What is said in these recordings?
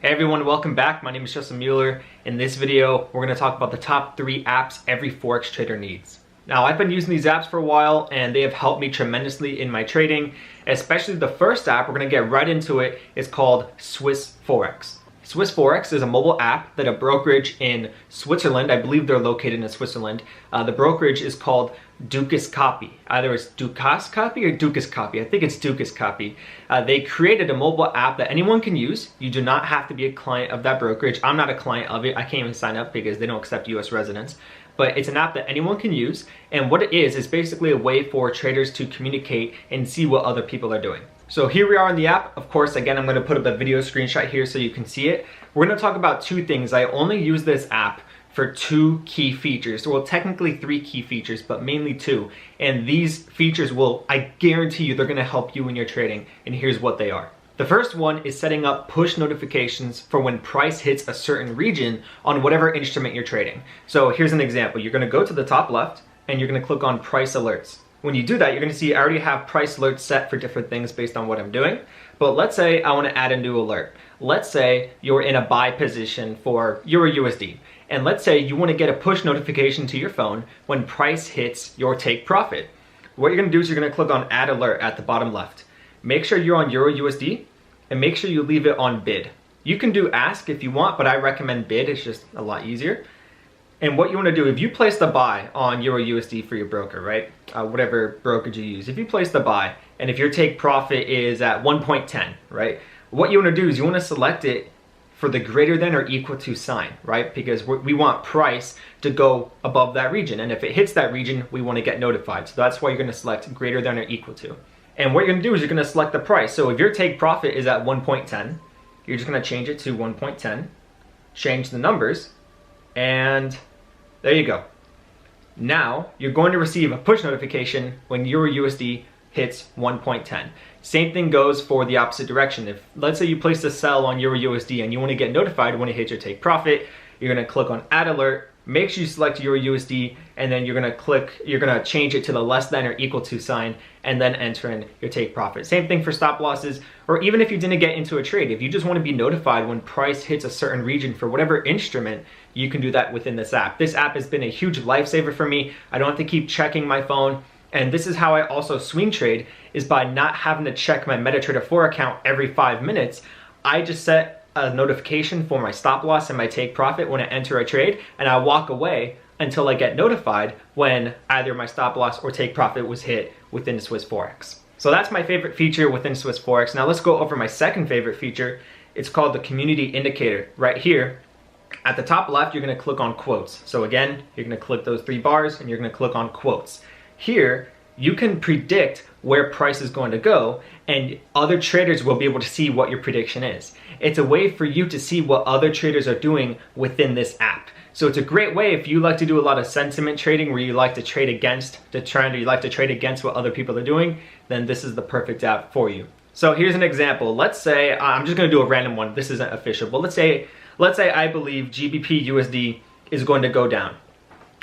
Hey everyone, welcome back. My name is Justin Mueller. In this video, we're going to talk about the top 3 apps every Forex trader needs. Now, I've been using these apps for a while and they have helped me tremendously in my trading, especially the first app. We're going to get right into it. It's called Swiss Forex. Swiss Forex is a mobile app that a brokerage in Switzerland, I believe they're located in Switzerland. The brokerage is called Dukas Copy. Either it's Dukas Copy or Dukas Copy. I think it's Dukas Copy. They created a mobile app that anyone can use. You do not have to be a client of that brokerage. I'm not a client of it. I can't even sign up because they don't accept US residents. But it's an app that anyone can use. And what it is basically a way for traders to communicate and see what other people are doing. So here we are in the app. Of course, again, I'm going to put up a video screenshot here so you can see it. We're going to talk about 2 things. I only use this app for 2 key features. Well, technically 3 key features, but mainly 2. And these features will, I guarantee you, they're going to help you in your trading. And here's what they are. The first one is setting up push notifications for when price hits a certain region on whatever instrument you're trading. So here's an example. You're going to go to the top left and you're going to click on price alerts. When you do that, you're going to see I already have price alerts set for different things based on what I'm doing. But let's say I want to add a new alert. Let's say you're in a buy position for Euro USD. And let's say you want to get a push notification to your phone when price hits your take profit. What you're going to do is you're going to click on add alert at the bottom left. Make sure you're on Euro USD and make sure you leave it on bid. You can do ask if you want, but I recommend bid. It's just a lot easier. And what you want to do, if you place the buy on Euro USD for your broker, right? Whatever brokerage you use. If you place the buy and if your take profit is at 1.10, right? What you want to do is you want to select it for the greater than or equal to sign, right? Because we want price to go above that region. And if it hits that region, we want to get notified. So that's why you're going to select greater than or equal to. And what you're going to do is you're going to select the price. So if your take profit is at 1.10, you're just going to change it to 1.10, change the numbers, and there you go. Now you're going to receive a push notification when Euro USD hits 1.10. Same thing goes for the opposite direction. If let's say you place a sell on Euro USD and you want to get notified when it hits your take profit, you're going to click on add alert. Make sure you select Euro USD and then you're going to change it to the less than or equal to sign and then enter in your take profit. Same thing for stop losses, or even if you didn't get into a trade, if you just want to be notified when price hits a certain region for whatever instrument, you can do that within this app. This app has been a huge lifesaver for me. I don't have to keep checking my phone. And this is how I also swing trade, is by not having to check my MetaTrader 4 account every 5 minutes. I just set a notification for my stop loss and my take profit when I enter a trade, and I walk away until I get notified when either my stop loss or take profit was hit within Swiss Forex. So that's my favorite feature within Swiss Forex. Now let's go over my second favorite feature. It's called the community indicator. Right here at the top left, you're going to click on quotes. So again, you're going to click those 3 bars and you're going to click on quotes. Here you can predict where price is going to go, and other traders will be able to see what your prediction is. It's a way for you to see what other traders are doing within this app. So it's a great way if you like to do a lot of sentiment trading where you like to trade against the trend, or you like to trade against what other people are doing, then this is the perfect app for you. So here's an example. Let's say, I'm just going to do a random one. This isn't official, but let's say I believe GBP USD is going to go down.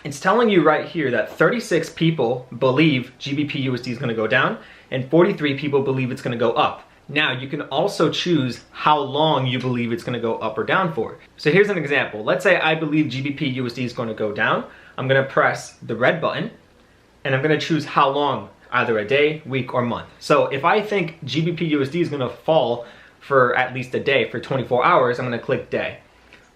It's telling you right here that 36 people believe GBP USD is going to go down and 43 people believe it's going to go up. Now you can also choose how long you believe it's going to go up or down for. So here's an example. Let's say I believe GBP USD is going to go down. I'm going to press the red button and I'm going to choose how long, either a day, week, or month. So if I think GBP USD is going to fall for at least a day, for 24 hours, I'm going to click day.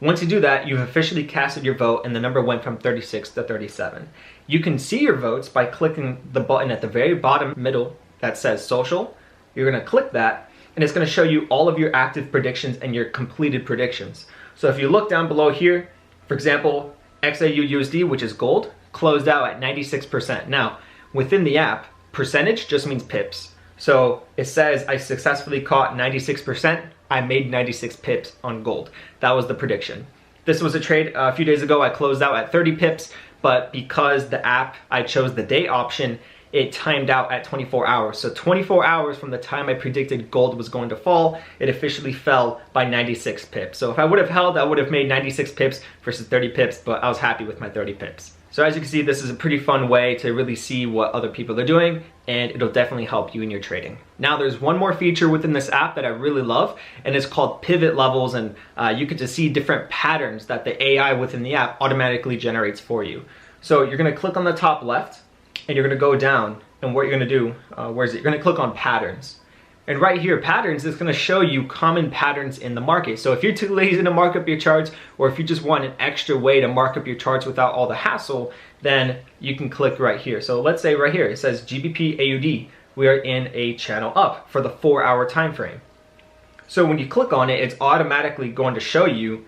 Once you do that, you've officially casted your vote and the number went from 36 to 37. You can see your votes by clicking the button at the very bottom middle that says social. You're going to click that and it's going to show you all of your active predictions and your completed predictions. So if you look down below here, for example, XAU USD, which is gold, closed out at 96%. Now, within the app, percentage just means pips. So it says I successfully caught 96%. I made 96 pips on gold. That was the prediction. This was a trade a few days ago. I closed out at 30 pips, but because the app, I chose the day option, it timed out at 24 hours. So 24 hours from the time I predicted gold was going to fall, it officially fell by 96 pips. So if I would have held, I would have made 96 pips versus 30 pips, but I was happy with my 30 pips. So as you can see, this is a pretty fun way to really see what other people are doing, and it'll definitely help you in your trading. Now there's one more feature within this app that I really love, and it's called pivot levels, and you get to see different patterns that the AI within the app automatically generates for you. So you're gonna click on the top left, and you're gonna go down, and what you're gonna do, where is it? You're gonna click on patterns. And right here, patterns is gonna show you common patterns in the market. So if you're too lazy to mark up your charts, or if you just want an extra way to mark up your charts without all the hassle, then you can click right here. So let's say right here, it says GBP AUD. We are in a channel up for the 4-hour time frame. So when you click on it, it's automatically going to show you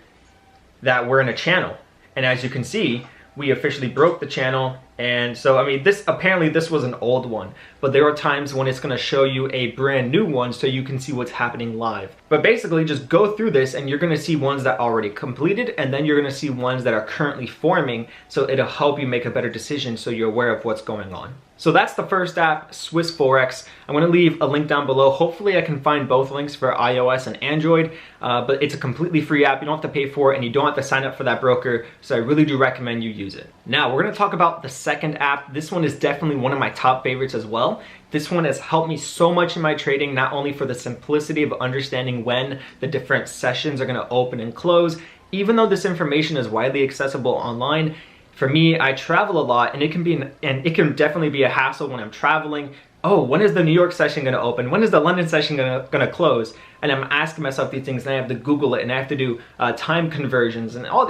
that we're in a channel. And as you can see, we officially broke the channel. And so, I mean, apparently this was an old one, but there are times when it's gonna show you a brand new one so you can see what's happening live. But basically just go through this and you're gonna see ones that already completed, and then you're gonna see ones that are currently forming, so it'll help you make a better decision so you're aware of what's going on. So that's the first app, Swiss Forex. I'm gonna leave a link down below. Hopefully I can find both links for iOS and Android, but it's a completely free app. You don't have to pay for it and you don't have to sign up for that broker, so I really do recommend you use it. Now we're gonna talk about the second app. This one is definitely one of my top favorites as well. This one has helped me so much in my trading, not only for the simplicity of understanding when the different sessions are gonna open and close. Even though this information is widely accessible online, for me, I travel a lot, and it can definitely be a hassle when I'm traveling. Oh, when is the New York session gonna open? When is the London session gonna close? And I'm asking myself these things, and I have to Google it, and I have to do time conversions, and all.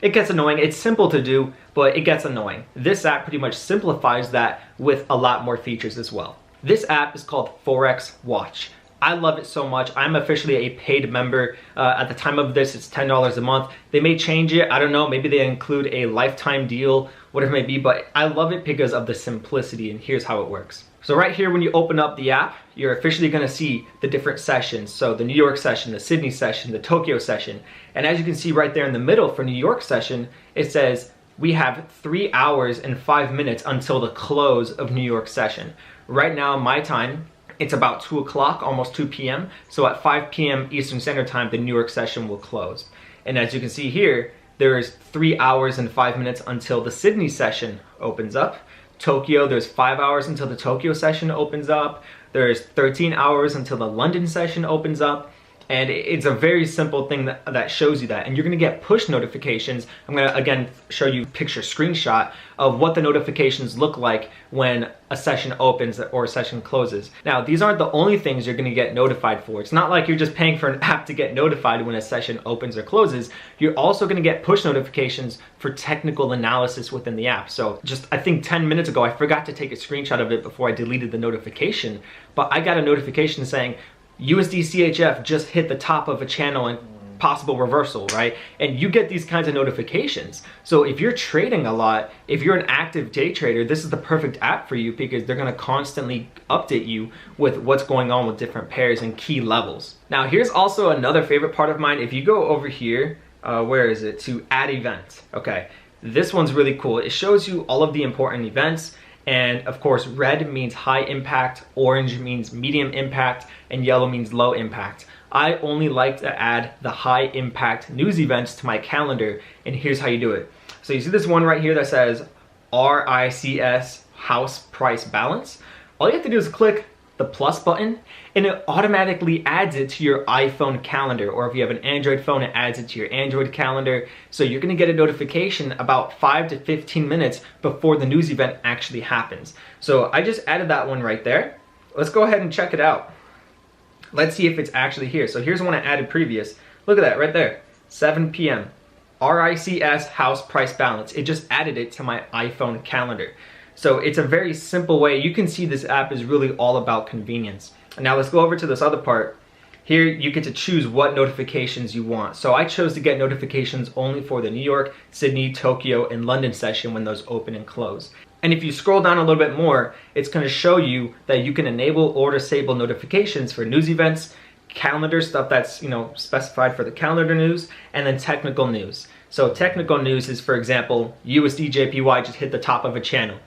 It gets annoying. It's simple to do, but it gets annoying. This app pretty much simplifies that with a lot more features as well. This app is called Forex Watch. I love it so much. I'm officially a paid member. At the time of this, it's $10 a month. They may change it. I don't know. Maybe they include a lifetime deal, whatever it may be, but I love it because of the simplicity, and here's how it works. So right here, when you open up the app, you're officially gonna see the different sessions. So the New York session, the Sydney session, the Tokyo session. And as you can see right there in the middle for New York session, it says we have 3 hours and 5 minutes until the close of New York session. Right now, my time, it's about 2 o'clock, almost 2 p.m. So at 5 p.m. Eastern Standard Time, the New York session will close. And as you can see here, there is 3 hours and 5 minutes until the Sydney session opens up. Tokyo, there's 5 hours until the Tokyo session opens up. There's 13 hours until the London session opens up. And it's a very simple thing that shows you that. And you're gonna get push notifications. I'm gonna, again, show you a picture screenshot of what the notifications look like when a session opens or a session closes. Now, these aren't the only things you're gonna get notified for. It's not like you're just paying for an app to get notified when a session opens or closes. You're also gonna get push notifications for technical analysis within the app. So just, I think 10 minutes ago, I forgot to take a screenshot of it before I deleted the notification, but I got a notification saying, USD CHF just hit the top of a channel and possible reversal, right? And you get these kinds of notifications. So if you're trading a lot, if you're an active day trader, this is the perfect app for you because they're gonna constantly update you with what's going on with different pairs and key levels. Now, here's also another favorite part of mine. If you go over here, where is it? To add event. Okay, this one's really cool. It shows you all of the important events. And of course, red means high impact, orange means medium impact, and yellow means low impact. I only like to add the high impact news events to my calendar, and here's how you do it. So you see this one right here that says RICS house price balance. All you have to do is click the plus button, and it automatically adds it to your iPhone calendar, or if you have an Android phone, it adds it to your Android calendar. So you're gonna get a notification about 5 to 15 minutes before the news event actually happens. So I just added that one right there. Let's go ahead and check it out. Let's see if it's actually here. So here's one I added previous. Look at that right there, 7 p.m. RICS house price balance. It just added it to my iPhone calendar. So it's a very simple way. You can see this app is really all about convenience. Now let's go over to this other part. Here you get to choose what notifications you want. So I chose to get notifications only for the New York, Sydney, Tokyo, and London session when those open and close. And if you scroll down a little bit more, it's gonna show you that you can enable or disable notifications for news events, calendar stuff that's specified for the calendar news, and then technical news. So technical news is, for example, USD JPY just hit the top of a channel.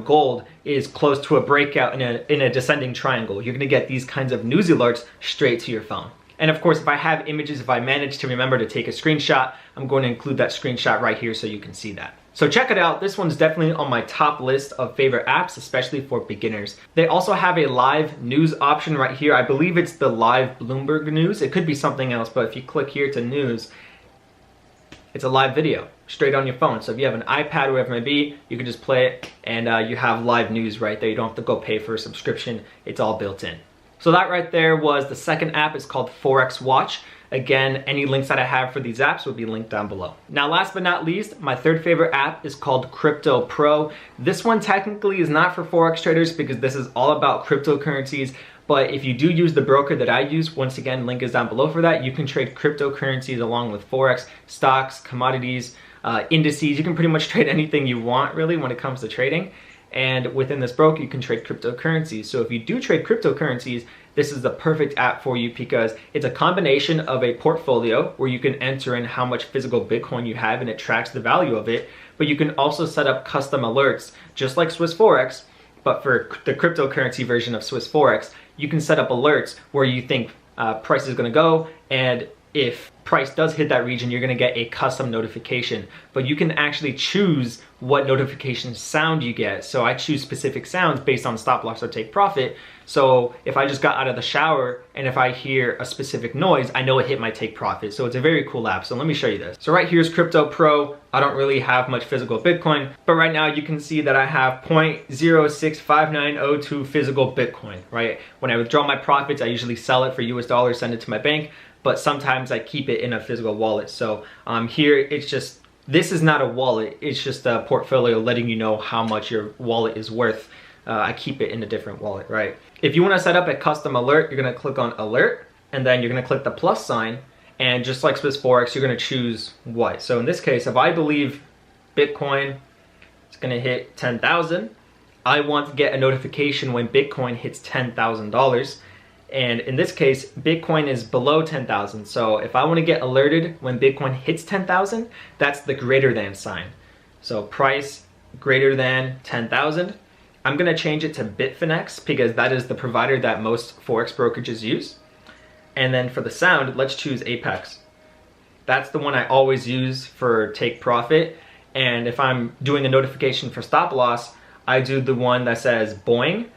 Gold is close to a breakout in a descending triangle. You're gonna get these kinds of news alerts straight to your phone. And of course, if I have images, if I manage to remember to take a screenshot, I'm going to include that screenshot right here so you can see that. So check it out, this one's definitely on my top list of favorite apps, especially for beginners. They also have a live news option right here. I believe it's the live Bloomberg news. It could be something else, but if you click here to news, it's a live video straight on your phone. So if you have an iPad or whatever it may be, you can just play it and you have live news right there. You don't have to go pay for a subscription. It's all built in. So that right there was the second app. It's called Forex Watch. Again, any links that I have for these apps will be linked down below. Now, last but not least, my third favorite app is called Crypto Pro. This one technically is not for Forex traders because this is all about cryptocurrencies. But if you do use the broker that I use, once again, link is down below for that. You can trade cryptocurrencies along with Forex, stocks, commodities, indices. You can pretty much trade anything you want really when it comes to trading. And within this broker, you can trade cryptocurrencies. So if you do trade cryptocurrencies, this is the perfect app for you because it's a combination of a portfolio where you can enter in how much physical Bitcoin you have and it tracks the value of it. But you can also set up custom alerts, just like Swiss Forex, but for the cryptocurrency version of Swiss Forex, you can set up alerts where you think price is gonna go, and if price does hit that region, you're gonna get a custom notification. But you can actually choose what notification sound you get. So I choose specific sounds based on stop loss or take profit. So if I just got out of the shower and if I hear a specific noise, I know it hit my take profit. So it's a very cool app. So let me show you this. So right here is Crypto Pro. I don't really have much physical Bitcoin, but right now you can see that I have 0.065902 physical Bitcoin, right? When I withdraw my profits, I usually sell it for US dollars, send it to my bank, but sometimes I keep it in a physical wallet. So here it's just, this is not a wallet, it's just a portfolio letting you know how much your wallet is worth. I keep it in a different wallet, right? If you wanna set up a custom alert, you're gonna click on alert, and then you're gonna click the plus sign, and just like Swiss Forex, you're gonna choose what. So in this case, if I believe Bitcoin is gonna hit 10,000, I want to get a notification when Bitcoin hits $10,000. And in this case, Bitcoin is below 10,000. So if I want to get alerted when Bitcoin hits 10,000, that's the greater than sign. So price greater than 10,000. I'm going to change it to Bitfinex because that is the provider that most Forex brokerages use. And then for the sound, let's choose Apex. That's the one I always use for take profit. And if I'm doing a notification for stop loss, I do the one that says boing.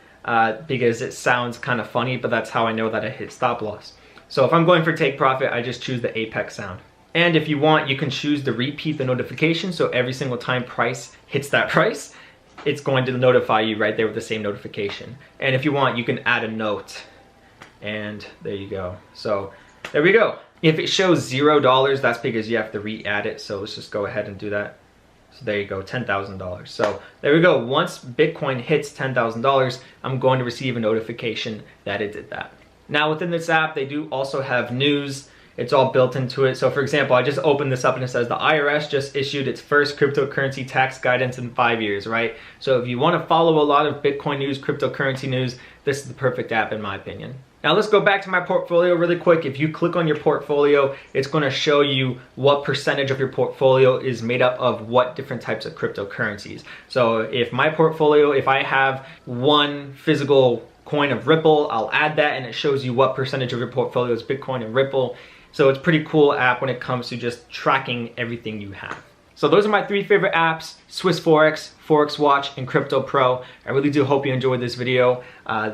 Because it sounds kind of funny, but that's how I know that I hit stop loss. So if I'm going for take profit, I just choose the Apex sound. And if you want, you can choose to repeat the notification. So every single time price hits that price, it's going to notify you right there with the same notification. And if you want, you can add a note. And there you go. So there we go. If it shows $0, that's because you have to re-add it. So let's just go ahead and do that. So there you go, $10,000. So there we go. Once Bitcoin hits $10,000, I'm going to receive a notification that it did that. Now within this app, they do also have news. It's all built into it. So for example, I just opened this up and it says the IRS just issued its first cryptocurrency tax guidance in 5 years, right? So if you want to follow a lot of Bitcoin news, cryptocurrency news, this is the perfect app in my opinion. Now let's go back to my portfolio really quick. If you click on your portfolio, it's going to show you what percentage of your portfolio is made up of what different types of cryptocurrencies. So if my portfolio, if I have one physical coin of Ripple, I'll add that and it shows you what percentage of your portfolio is Bitcoin and Ripple. So it's a pretty cool app when it comes to just tracking everything you have. So those are my three favorite apps: Swiss Forex, Forex Watch, and Crypto Pro. I really do hope you enjoyed this video.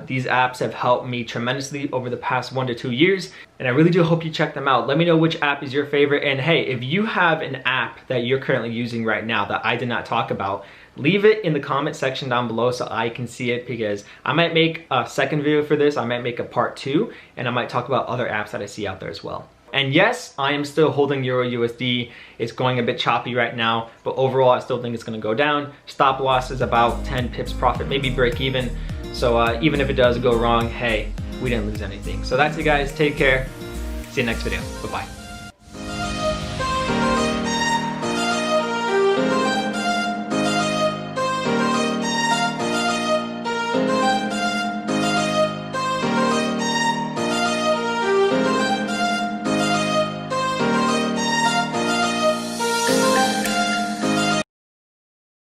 These apps have helped me tremendously over the past 1 to 2 years, and I really do hope you check them out. Let me know which app is your favorite, and hey, if you have an app that you're currently using right now that I did not talk about, leave it in the comment section down below so I can see it, because I might make a second video for this. I might make a part 2, and I might talk about other apps that I see out there as well. And yes, I am still holding Euro USD. It's going a bit choppy right now, but overall I still think it's gonna go down. Stop loss is about 10 pips profit, maybe break even. So even if it does go wrong, hey, we didn't lose anything. So that's it guys, take care. See you next video, bye-bye.